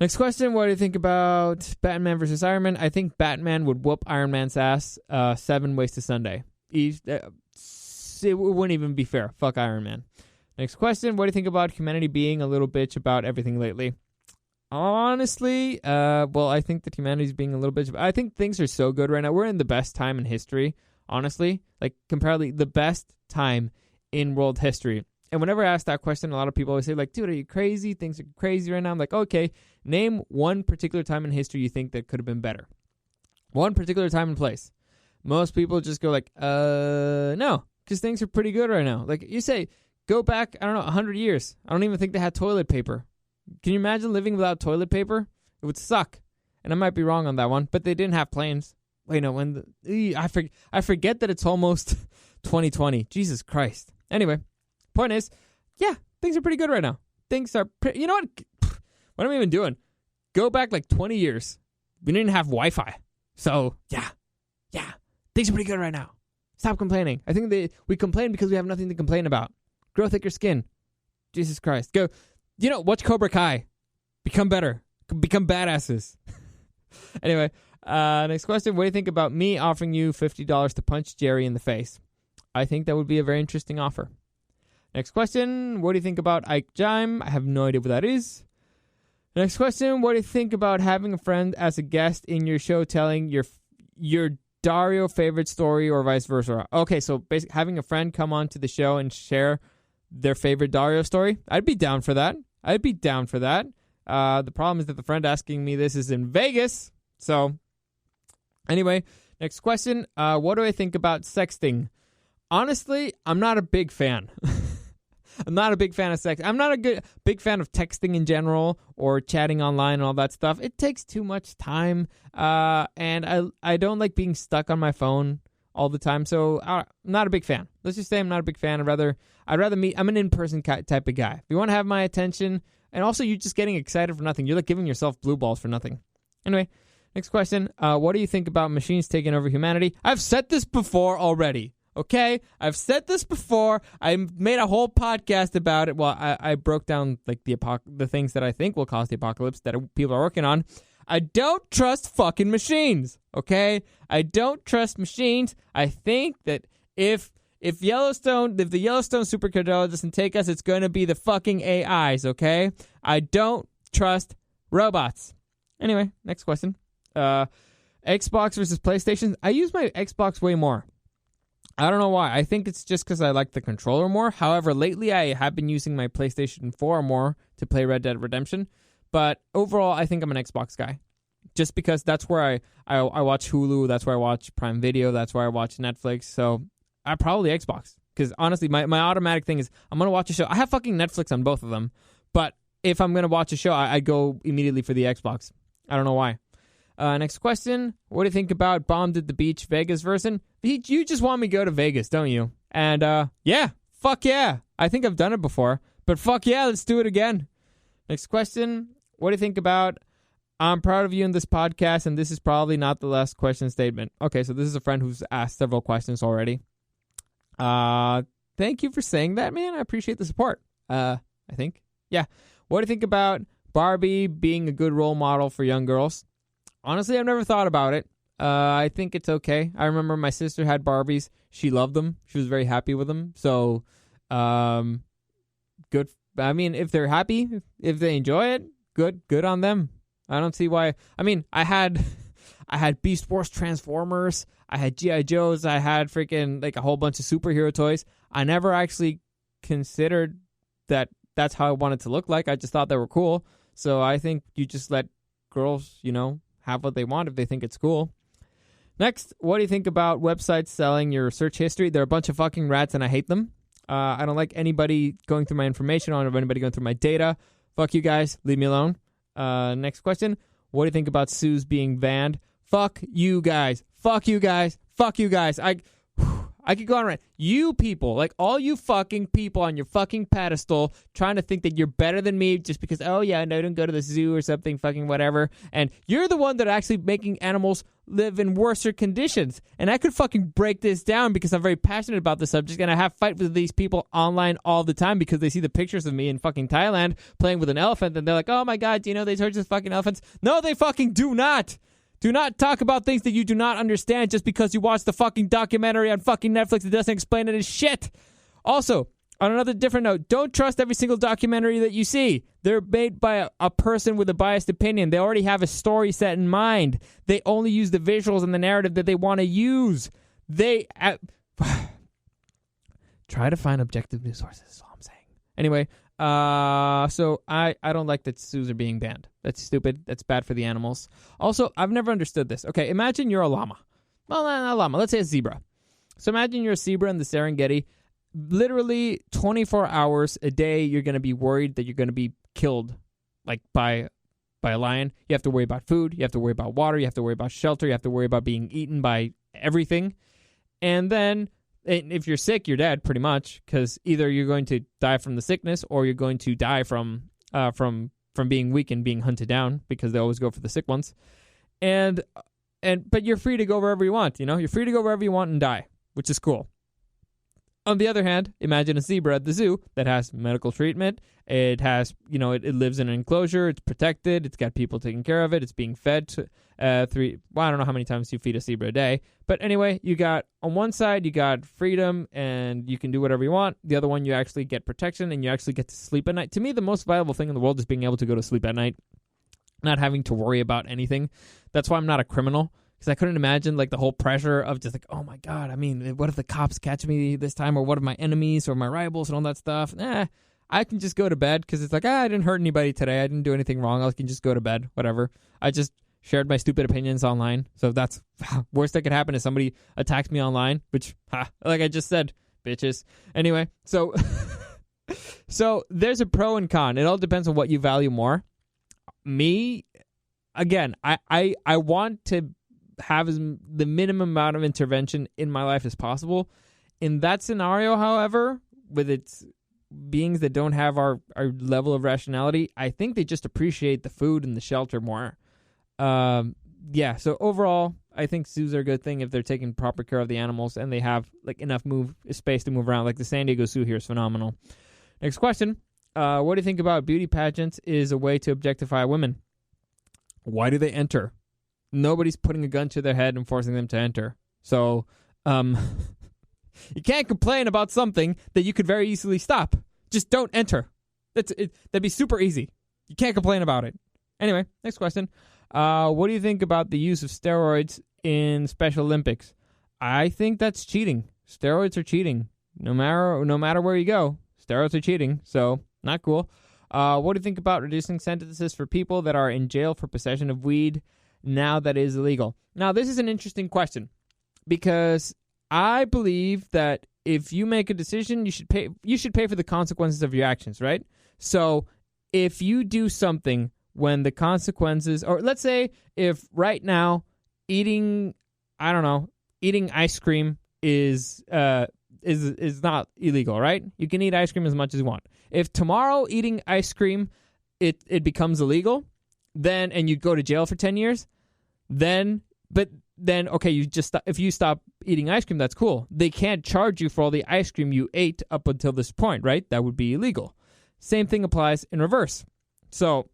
Next question. What do you think about Batman versus Iron Man? I think Batman would whoop Iron Man's ass 7 ways to Sunday. It wouldn't even be fair. Fuck Iron Man. Next question. What do you think about humanity being a little bitch about everything lately? Honestly, I think that humanity's being a little bitch. I think things are so good right now. We're in the best time in history, honestly. Like, comparatively, the best time in world history. And whenever I ask that question, a lot of people always say, like, dude, are you crazy? Things are crazy right now. I'm like, okay, name one particular time in history you think that could have been better. One particular time and place. Most people just go like, no, because things are pretty good right now. Like, you say, go back, 100 years. I don't even think they had toilet paper. Can you imagine living without toilet paper? It would suck. And I might be wrong on that one, but they didn't have planes. Wait, no, I forget that it's almost 2020. Jesus Christ. Anyway, point is, yeah, things are pretty good right now. Things are you know what? What am I even doing? Go back like 20 years. We didn't have Wi-Fi. So, yeah, things are pretty good right now. Stop complaining. I think we complain because we have nothing to complain about. Grow thicker skin. Jesus Christ. Go. Watch Cobra Kai. Become better. Become badasses. Anyway, next question. What do you think about me offering you $50 to punch Jerry in the face? I think that would be a very interesting offer. Next question. What do you think about Ike Jime? I have no idea what that is. Next question. What do you think about having a friend as a guest in your show telling your Dario favorite story or vice versa? Okay, so basically having a friend come on to the show and share their favorite Dario story. I'd be down for that. The problem is that the friend asking me this is in Vegas. So, anyway, next question. What do I think about sexting? Honestly, I'm not a big fan. I'm not a big fan of sex. I'm not a big fan of texting in general or chatting online and all that stuff. It takes too much time, and I don't like being stuck on my phone all the time. So I'm not a big fan. Let's just say I'm not a big fan. I'd rather meet. I'm an in-person type of guy. If you want to have my attention, and also you're just getting excited for nothing. You're like giving yourself blue balls for nothing. Anyway, Next question. What do you think about machines taking over humanity? I've said this before already. Okay? I've said this before. I made a whole podcast about it. Well, I broke down like the things that I think will cause the apocalypse that people are working on. I don't trust fucking machines. Okay? I don't trust machines. I think that if the Yellowstone supercardella doesn't take us, it's going to be the fucking AIs, okay? I don't trust robots. Anyway, next question. Xbox versus PlayStation. I use my Xbox way more. I don't know why. I think it's just because I like the controller more. However, lately I have been using my PlayStation 4 more to play Red Dead Redemption. But overall, I think I'm an Xbox guy. Just because that's where I watch Hulu, that's where I watch Prime Video, that's where I watch Netflix. So I probably Xbox. Because honestly, my automatic thing is I'm going to watch a show. I have fucking Netflix on both of them. But if I'm going to watch a show, I go immediately for the Xbox. I don't know why. Next question. What do you think about Bombed at the Beach Vegas version? You just want me to go to Vegas, don't you? And yeah, fuck yeah. I think I've done it before. But fuck yeah, let's do it again. Next question. What do you think about I'm proud of you in this podcast, and this is probably not the last question statement. Okay, so this is a friend who's asked several questions already. Thank you for saying that, man. I appreciate the support. I think. Yeah. What do you think about Barbie being a good role model for young girls? Honestly, I've never thought about it. I think it's okay. I remember my sister had Barbies. She loved them. She was very happy with them. So, good. I mean, if they're happy, if they enjoy it, good on them. I don't see why. I mean, I had Beast Wars Transformers. I had G.I. Joes. I had freaking like a whole bunch of superhero toys. I never actually considered that that's how I wanted to look like. I just thought they were cool. So I think you just let girls, have what they want if they think it's cool. Next, what do you think about websites selling your search history? They're a bunch of fucking rats and I hate them. I don't like anybody going through my information or anybody going through my data. Fuck you guys. Leave me alone. Next question. What do you think about zoos being banned? Fuck you guys. Fuck you guys. Fuck you guys. I could go on right. You people, like all you fucking people on your fucking pedestal trying to think that you're better than me just because, oh yeah, no, don't go to the zoo or something, fucking whatever. And you're the one that are actually making animals live in worser conditions. And I could fucking break this down because I'm very passionate about the subject and I have fight with these people online all the time because they see the pictures of me in fucking Thailand playing with an elephant and they're like, oh my God, do you know they torture fucking elephants? No, they fucking do not. Do not talk about things that you do not understand just because you watched the fucking documentary on fucking Netflix that doesn't explain any shit. Also, on another different note, don't trust every single documentary that you see. They're made by a person with a biased opinion. They already have a story set in mind. They only use the visuals and the narrative that they want to use. Try to find objective news sources is all I'm saying. Anyway, so I don't like that zoos are being banned. That's stupid. That's bad for the animals. Also, I've never understood this. Okay, imagine you're a llama. Well, not a llama. Let's say a zebra. So imagine you're a zebra in the Serengeti. Literally 24 hours a day, you're going to be worried that you're going to be killed, like by a lion. You have to worry about food. You have to worry about water. You have to worry about shelter. You have to worry about being eaten by everything. And then if you're sick, you're dead pretty much because either you're going to die from the sickness or you're going to die from being weak and being hunted down because they always go for the sick ones. But you're free to go wherever you want. You're free to go wherever you want and die, which is cool. On the other hand, imagine a zebra at the zoo that has medical treatment. It has, it lives in an enclosure. It's protected. It's got people taking care of it. It's being fed I don't know how many times you feed a zebra a day. But anyway, you got, on one side, you got freedom and you can do whatever you want. The other one, you actually get protection and you actually get to sleep at night. To me, the most valuable thing in the world is being able to go to sleep at night, not having to worry about anything. That's why I'm not a criminal. Because I couldn't imagine, like, the whole pressure of just, like, oh, my God, I mean, what if the cops catch me this time? Or what if my enemies or my rivals and all that stuff? I can just go to bed because it's like, I didn't hurt anybody today. I didn't do anything wrong. I can just go to bed, whatever. I just shared my stupid opinions online. So that's worst that could happen is somebody attacks me online, which, like I just said, bitches. Anyway, so there's a pro and con. It all depends on what you value more. Me, again, I want to have the minimum amount of intervention in my life as possible. In that scenario, however, with its beings that don't have our level of rationality, I think they just appreciate the food and the shelter more. yeah, so overall, I think zoos are a good thing if they're taking proper care of the animals and they have like enough space to move around. Like the San Diego Zoo here is phenomenal. Next question. What do you think about beauty pageants is a way to objectify women? Why do they enter? Nobody's putting a gun to their head and forcing them to enter. So, you can't complain about something that you could very easily stop. Just don't enter. That'd be super easy. You can't complain about it. Anyway, next question. What do you think about the use of steroids in Special Olympics? I think that's cheating. Steroids are cheating. No matter where you go, steroids are cheating. So, not cool. What do you think about reducing sentences for people that are in jail for possession of weed now that it is illegal? Now, this is an interesting question because I believe that if you make a decision, you should pay for the consequences of your actions, right? So, if you do something when the consequences, or let's say if right now eating ice cream is not illegal, right? You can eat ice cream as much as you want. If tomorrow eating ice cream it becomes illegal, then and you go to jail for 10 years, then okay, if you stop eating ice cream, that's cool. They can't charge you for all the ice cream you ate up until this point, right? That would be illegal. Same thing applies in reverse. So,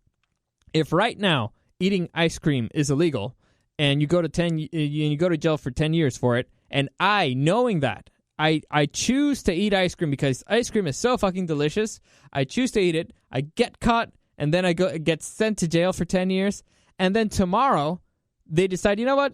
if right now eating ice cream is illegal and you go to jail for 10 years for it, and knowing that, I choose to eat ice cream because ice cream is so fucking delicious. I choose to eat it. I get caught, and then I get sent to jail for 10 years. And then tomorrow, they decide, you know what?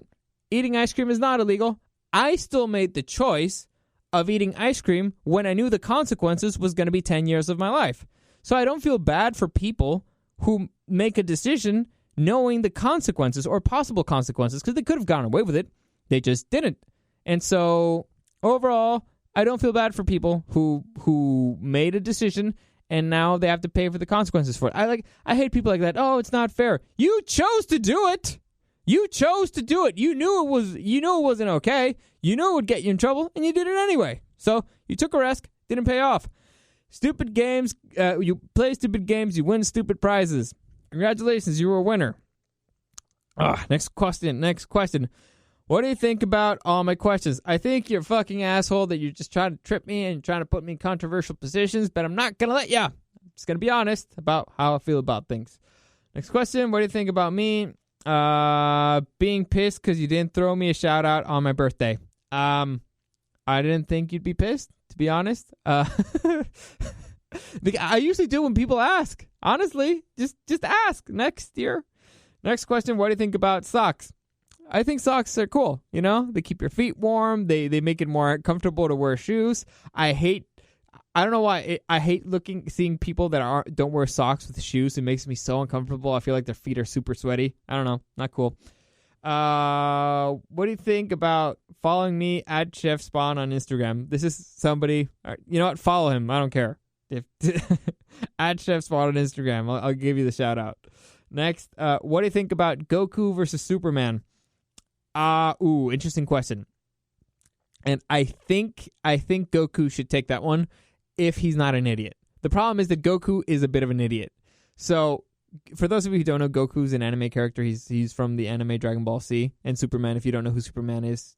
Eating ice cream is not illegal. I still made the choice of eating ice cream when I knew the consequences was going to be 10 years of my life. So I don't feel bad for people who make a decision knowing the consequences or possible consequences because they could have gone away with it. They just didn't. And so overall, I don't feel bad for people who made a decision and now they have to pay for the consequences for it. I hate people like that. Oh, it's not fair. You chose to do it. You chose to do it. You knew it wasn't okay. You knew it would get you in trouble, and you did it anyway. So you took a risk, didn't pay off. Stupid games. You play stupid games, you win stupid prizes. Congratulations, you were a winner. Next question. What do you think about all my questions? I think you're a fucking asshole that you're just trying to trip me and trying to put me in controversial positions, but I'm not going to let you. I'm just going to be honest about how I feel about things. Next question. What do you think about me being pissed because you didn't throw me a shout out on my birthday? I didn't think you'd be pissed, to be honest. I usually do when people ask. Honestly, just ask next year. Next question. What do you think about socks? I think socks are cool. You know, they keep your feet warm. They make it more comfortable to wear shoes. I don't know why I hate seeing people that don't wear socks with shoes. It makes me so uncomfortable. I feel like their feet are super sweaty. I don't know. Not cool. What do you think about following me at Chef Spawn on Instagram? This is somebody. You know what? Follow him. I don't care. At Chef Spawn on Instagram. I'll give you the shout out. Next, what do you think about Goku versus Superman? Interesting question. And I think Goku should take that one if he's not an idiot. The problem is that Goku is a bit of an idiot. So, for those of you who don't know, Goku's an anime character. He's from the anime Dragon Ball Z. And Superman, if you don't know who Superman is,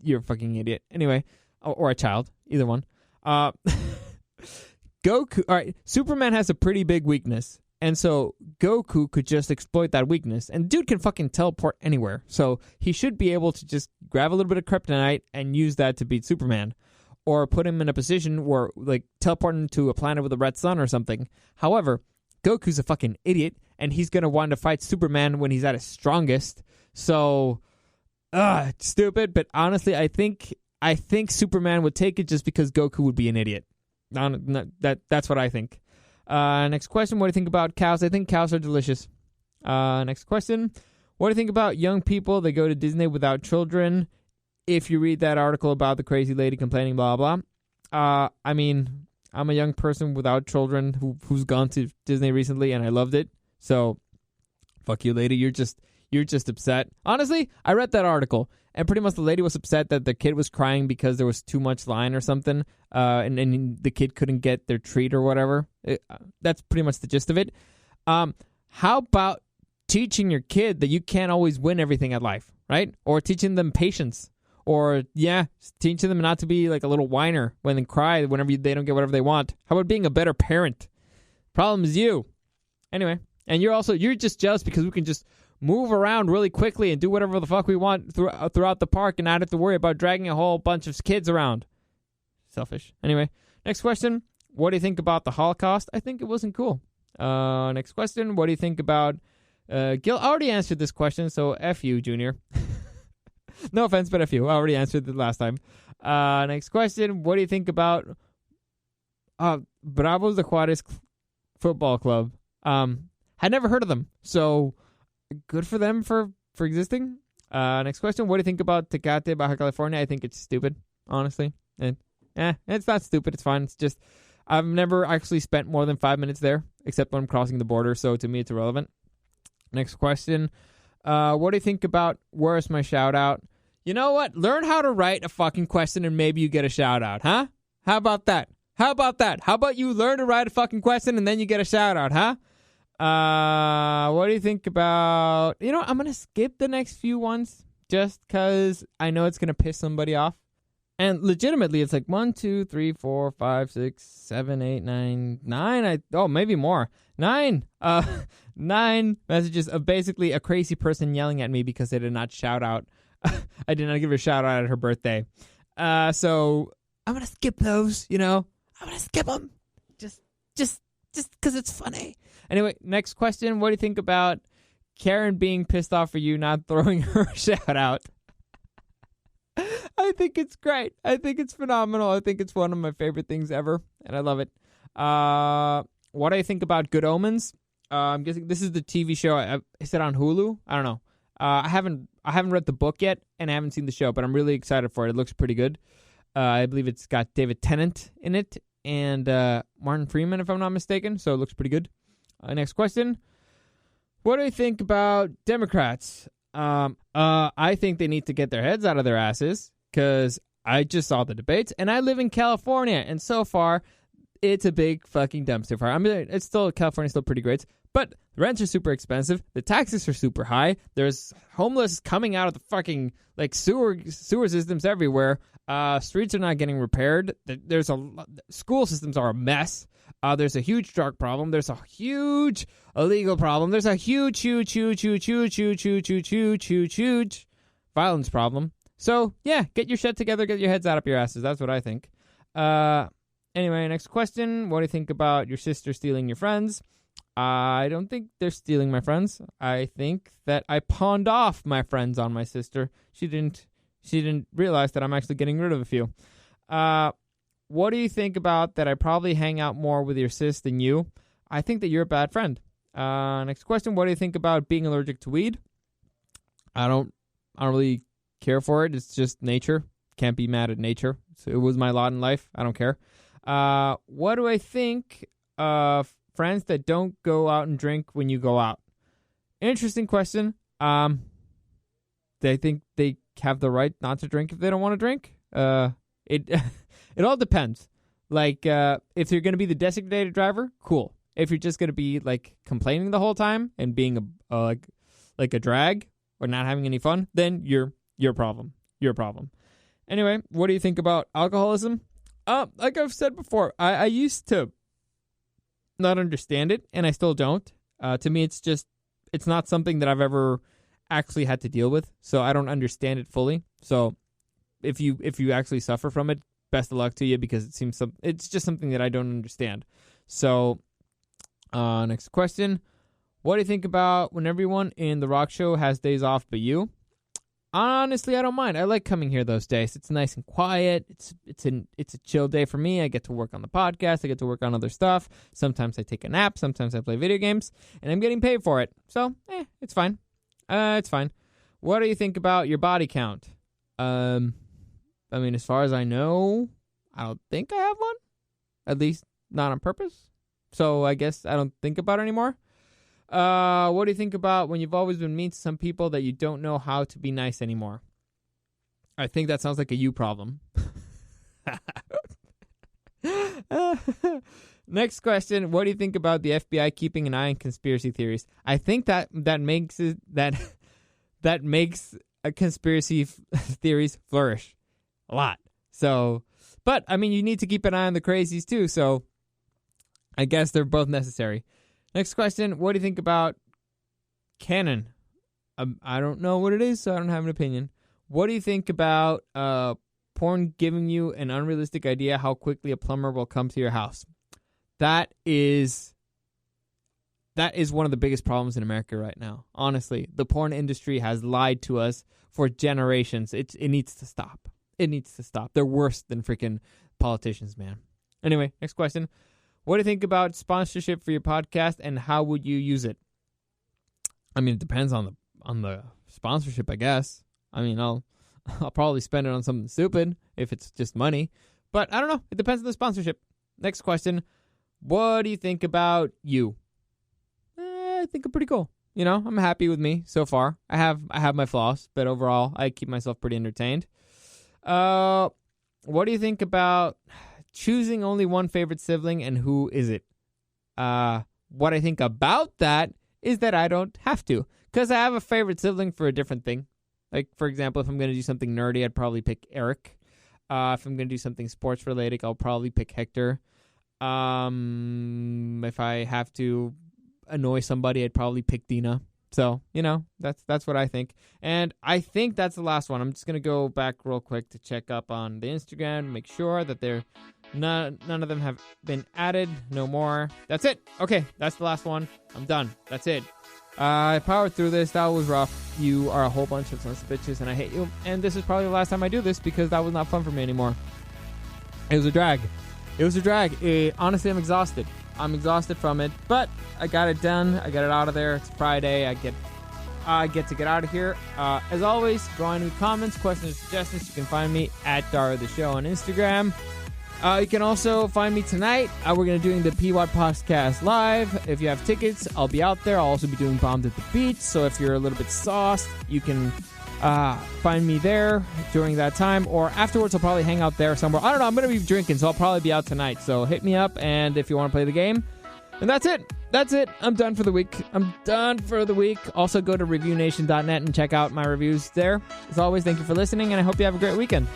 you're a fucking idiot. Anyway, or a child. Either one. Goku, alright, Superman has a pretty big weakness. And so Goku could just exploit that weakness. And dude can fucking teleport anywhere. So he should be able to just grab a little bit of kryptonite and use that to beat Superman. Or put him in a position where, like, teleport him to a planet with a red sun or something. However, Goku's a fucking idiot. And he's going to want to fight Superman when he's at his strongest. So, it's stupid. But honestly, I think Superman would take it just because Goku would be an idiot. That's what I think. Next question. What do you think about cows? I think cows are delicious. Next question. What do you think about young people that go to Disney without children? If you read that article about the crazy lady complaining, blah, blah. I mean, I'm a young person without children who's gone to Disney recently, and I loved it. So, fuck you, lady. You're just upset. Honestly, I read that article, and pretty much the lady was upset that the kid was crying because there was too much line or something, and the kid couldn't get their treat or whatever. That's pretty much the gist of it. How about teaching your kid that you can't always win everything at life, right? Or teaching them patience. Or, teaching them not to be like a little whiner when they cry whenever they don't get whatever they want. How about being a better parent? Problem is you. Anyway, and you're just jealous because we can just move around really quickly and do whatever the fuck we want throughout the park and not have to worry about dragging a whole bunch of kids around. Selfish. Anyway, next question. What do you think about the Holocaust? I think it wasn't cool. Next question. What do you think about... Gil already answered this question, so F you, Junior. No offense, but F you. I already answered it last time. Next question. What do you think about Bravos de Juarez Football Club? Had never heard of them, so good for them for existing. Next question. What do you think about Tecate, Baja California? I think it's stupid, honestly. And it's not stupid. It's fine. It's just I've never actually spent more than 5 minutes there, except when I'm crossing the border, so to me it's irrelevant. Next question. What do you think about where's my shout out? You know what? Learn how to write a fucking question and maybe you get a shout out, huh? How about that? How about you learn to write a fucking question and then you get a shout out, huh? What do you think about... You know, I'm going to skip the next few ones just because I know it's going to piss somebody off. And legitimately, it's like 1, 2, 3, 4, 5, 6, 7, 8, 9, 9. Maybe more. 9. 9 messages of basically a crazy person yelling at me because they did not shout out. I did not give her a shout out at her birthday. So I'm going to skip those, you know. I'm going to skip them. Just because it's funny. Anyway, next question. What do you think about Karen being pissed off for you not throwing her a shout out? I think it's great. I think it's phenomenal. I think it's one of my favorite things ever, and I love it. What do I think about Good Omens? I'm guessing this is the TV show. Is it on Hulu? I don't know. I haven't read the book yet, and I haven't seen the show, but I'm really excited for it. It looks pretty good. I believe it's got David Tennant in it and Martin Freeman, if I'm not mistaken. So it looks pretty good. Next question. What do you think about Democrats? I think they need to get their heads out of their asses because I just saw the debates and I live in California and so far it's a big fucking dumpster fire. I mean, California's still pretty great, but rents are super expensive. The taxes are super high. There's homeless coming out of the fucking like sewer systems everywhere. Streets are not getting repaired. School systems are a mess. There's a huge drug problem. There's a huge illegal problem. There's a huge violence problem. So, yeah, get your shit together. Get your heads out up your asses. That's what I think. Anyway, next question. What do you think about your sister stealing your friends? I don't think they're stealing my friends. I think that I pawned off my friends on my sister. She didn't realize that I'm actually getting rid of a few. What do you think about that I probably hang out more with your sis than you? I think that you're a bad friend. Next question. What do you think about being allergic to weed? I don't really care for it. It's just nature. Can't be mad at nature. So it was my lot in life. I don't care. What do I think of friends that don't go out and drink when you go out? Interesting question. They think they have the right not to drink if they don't want to drink. It all depends. Like, if you're going to be the designated driver, cool. If you're just going to be, like, complaining the whole time and being like a drag or not having any fun, then your problem. Your problem. Anyway, what do you think about alcoholism? Like I've said before, I used to not understand it, and I still don't. To me, it's not something that I've ever actually had to deal with, so I don't understand it fully. So if you actually suffer from it, best of luck to you, because it's just something that I don't understand. So, next question. What do you think about when everyone in the rock show has days off but you? Honestly, I don't mind. I like coming here those days. It's nice and quiet. It's a chill day for me. I get to work on the podcast. I get to work on other stuff. Sometimes I take a nap. Sometimes I play video games, and I'm getting paid for it. So, it's fine. It's fine. What do you think about your body count? I mean, as far as I know, I don't think I have one. At least not on purpose. So I guess I don't think about it anymore. What do you think about when you've always been mean to some people that you don't know how to be nice anymore? I think that sounds like a you problem. Next question. What do you think about the FBI keeping an eye on conspiracy theories? I think that makes a conspiracy theories flourish a lot. So, but I mean, you need to keep an eye on the crazies too. So I guess they're both necessary. Next question. What do you think about canon? I don't know what it is, so I don't have an opinion. What do you think about porn giving you an unrealistic idea how quickly a plumber will come to your house? That is one of the biggest problems in America right now. Honestly, the porn industry has lied to us for generations. It needs to stop. It needs to stop. They're worse than freaking politicians, man. Anyway, next question. What do you think about sponsorship for your podcast, and how would you use it? I mean, it depends on the sponsorship, I guess. I mean, I'll probably spend it on something stupid if it's just money. But I don't know. It depends on the sponsorship. Next question. What do you think about you? I think I'm pretty cool. You know, I'm happy with me so far. I have my flaws, but overall, I keep myself pretty entertained. What do you think about choosing only one favorite sibling, and who is it? What I think about that is that I don't have to, because I have a favorite sibling for a different thing. Like, for example, if I'm going to do something nerdy, I'd probably pick Eric. If I'm going to do something sports related, I'll probably pick Hector. If I have to annoy somebody, I'd probably pick Dina. So, you know, that's what I think. And I think that's the last one. I'm just going to go back real quick to check up on the Instagram, make sure that none of them have been added. No more. That's it. Okay, that's the last one. I'm done. That's it. I powered through this. That was rough. You are a whole bunch of sons of bitches, and I hate you. And this is probably the last time I do this, because that was not fun for me anymore. It was a drag. Honestly, I'm exhausted. I'm exhausted from it, but I got it done. I got it out of there. It's Friday. I get to get out of here. As always, if you want any comments, questions, or suggestions, you can find me at Dario the Show on Instagram. You can also find me tonight. We're going to be doing the PWAT podcast live. If you have tickets, I'll be out there. I'll also be doing Bombed at the Beach. So if you're a little bit sauced, you can find me there during that time. Or afterwards, I'll probably hang out there somewhere. I don't know. I'm going to be drinking, so I'll probably be out tonight. So hit me up, and if you want to play the game. And that's it. I'm done for the week. Also, go to ReviewNation.net and check out my reviews there. As always, thank you for listening, and I hope you have a great weekend.